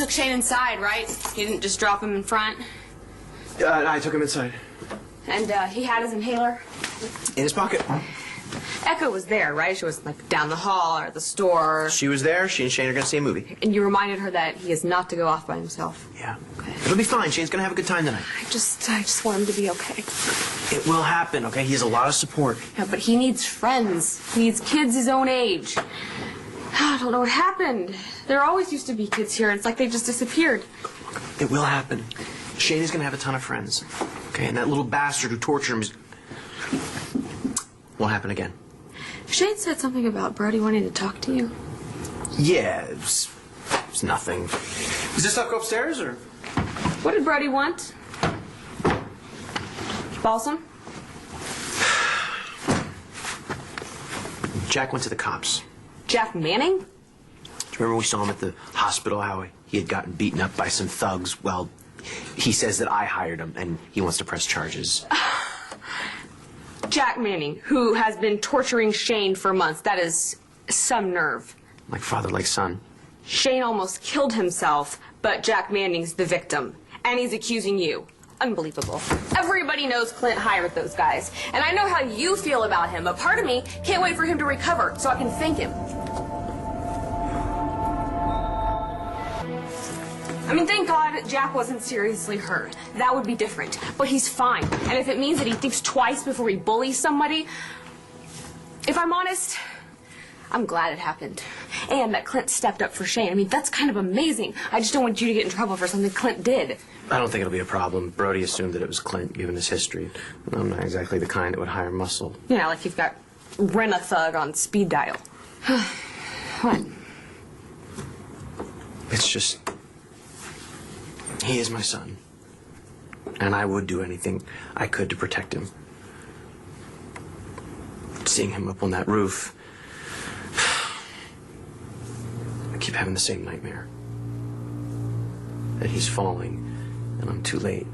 took Shane inside, right? You didn't just drop him in front? I took him inside. And he had his inhaler? In his pocket. Echo was there, right? She was like down the hall or at the store. She was there. She and Shane are going to see a movie. And you reminded her that he is not to go off by himself. Yeah. Okay. It'll be fine. Shane's going to have a good time tonight. I just want him to be okay. It will happen, okay? He has a lot of support. Yeah, but he needs friends. He needs kids his own age. I don't know what happened. There always used to be kids here. It's like they just disappeared. It will happen. Shane is going to have a ton of friends. Okay, and that little bastard who tortured him won't happen again. Shane said something about Brody wanting to talk to you. Yeah, it's nothing. Does this stuff go upstairs, or? What did Brody want? Balsam? Jack went to the cops. Jack Manning? Do you remember we saw him at the hospital, how he had gotten beaten up by some thugs? Well, he says that I hired him, and he wants to press charges. Jack Manning, who has been torturing Shane for months. That is some nerve. Like father, like son. Shane almost killed himself, but Jack Manning's the victim. And he's accusing you. Unbelievable. Everybody knows Clint hired those guys. And I know how you feel about him, but part of me can't wait for him to recover so I can thank him. I mean, thank God Jack wasn't seriously hurt. That would be different. But he's fine. And if it means that he thinks twice before he bullies somebody, if I'm honest, I'm glad it happened. And that Clint stepped up for Shane. I mean, that's kind of amazing. I just don't want you to get in trouble for something Clint did. I don't think it'll be a problem. Brody assumed that it was Clint, given his history. I'm not exactly the kind that would hire muscle. Yeah, like you've got Rent-A-Thug on speed dial. What? It's just... he is my son. And I would do anything I could to protect him. Seeing him up on that roof... I keep having the same nightmare. That he's falling, and I'm too late.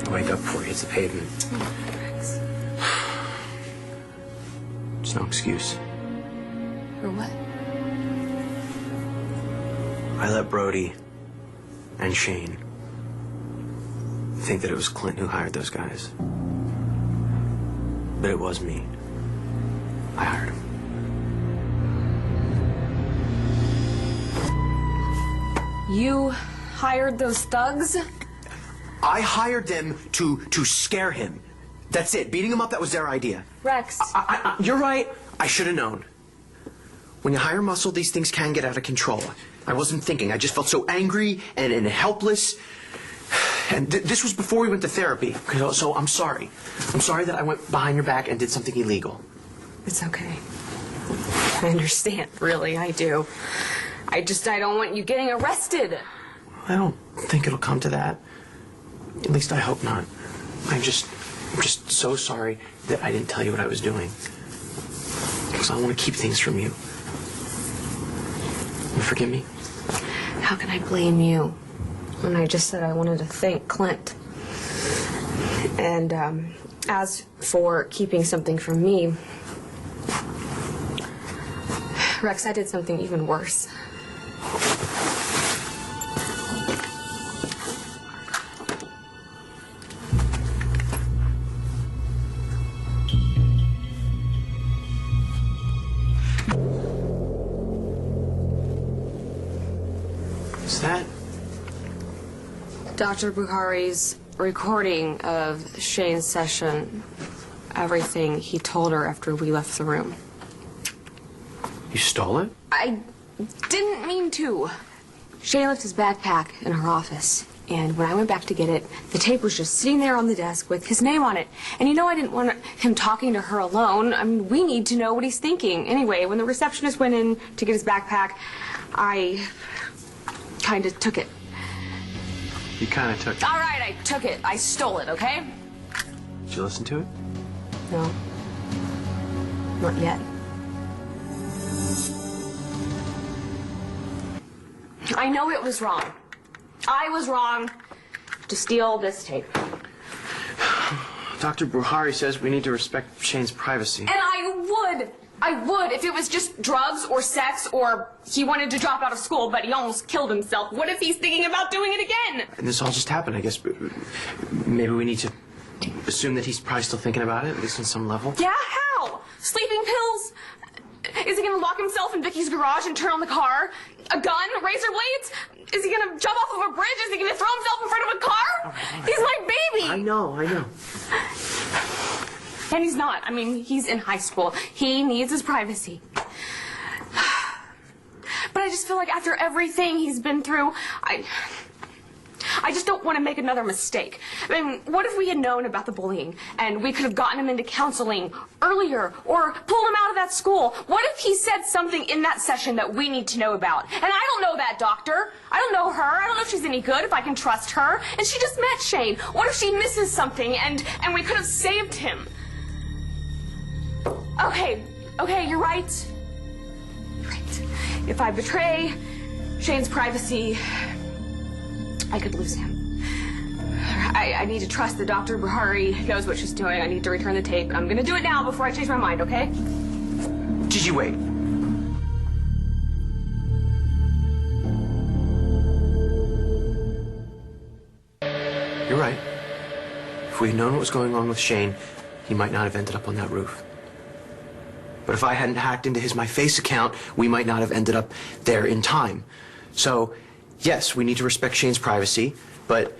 I wake up before he hits the pavement. Oh, Rex. There's no excuse. For what? I let Brody and Shane think that it was Clint who hired those guys. But it was me. I hired him. You hired those thugs? I hired them to scare him. That's it. Beating him up, that was their idea. Rex. You're right. I should have known. When you hire muscle, these things can get out of control. I wasn't thinking. I just felt so angry and helpless. And this was before we went to therapy. So I'm sorry. I'm sorry that I went behind your back and did something illegal. It's okay. I understand. Really, I do. I don't want you getting arrested. I don't think it'll come to that. At least I hope not. I'm just so sorry that I didn't tell you what I was doing. Because I want to keep things from you. You forgive me? How can I blame you when I just said I wanted to thank Clint? And as for keeping something from me, Rex, I did something even worse. What's that? Dr. Buhari's recording of Shane's session, everything he told her after we left the room. You stole it? I didn't mean to. Shane left his backpack in her office, and when I went back to get it, the tape was just sitting there on the desk with his name on it. And you know I didn't want him talking to her alone. I mean, we need to know what he's thinking. Anyway, when the receptionist went in to get his backpack, I kind of took it. You kind of took it? All right, I took it. I stole it, okay? Did you listen to it? No. Not yet. I know it was wrong. I was wrong to steal this tape. Dr. Buhari says we need to respect Shane's privacy. And I would. I would if it was just drugs or sex or he wanted to drop out of school, but he almost killed himself. What if he's thinking about doing it again? And this all just happened, I guess. Maybe we need to assume that he's probably still thinking about it, at least on some level. Yeah, how? Sleeping pills? Is he gonna lock himself in Vicky's garage and turn on the car? A gun? Razor blades? Is he gonna jump off of a bridge? Is he gonna throw himself in front of a car? All right. He's my baby! I know. And he's not. I mean, he's in high school. He needs his privacy. But I just feel like after everything he's been through, I just don't want to make another mistake. I mean, what if we had known about the bullying and we could have gotten him into counseling earlier or pulled him out of that school? What if he said something in that session that we need to know about? And I don't know that doctor. I don't know her. I don't know if she's any good, if I can trust her. And she just met Shane. What if she misses something and we could have saved him? Okay, you're right. You're right. If I betray Shane's privacy, I could lose him. I need to trust that Dr. Bahari knows what she's doing. I need to return the tape. I'm going to do it now before I change my mind, okay? Gigi, wait. You're right. If we had known what was going on with Shane, he might not have ended up on that roof. But if I hadn't hacked into his My Face account, we might not have ended up there in time. So, yes, we need to respect Shane's privacy, but,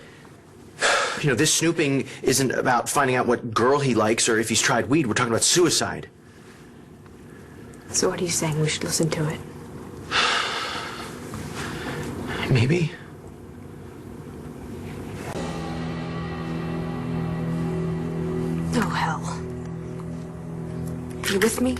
you know, this snooping isn't about finding out what girl he likes or if he's tried weed. We're talking about suicide. So what are you saying? We should listen to it? Maybe. Oh, hell. You with me?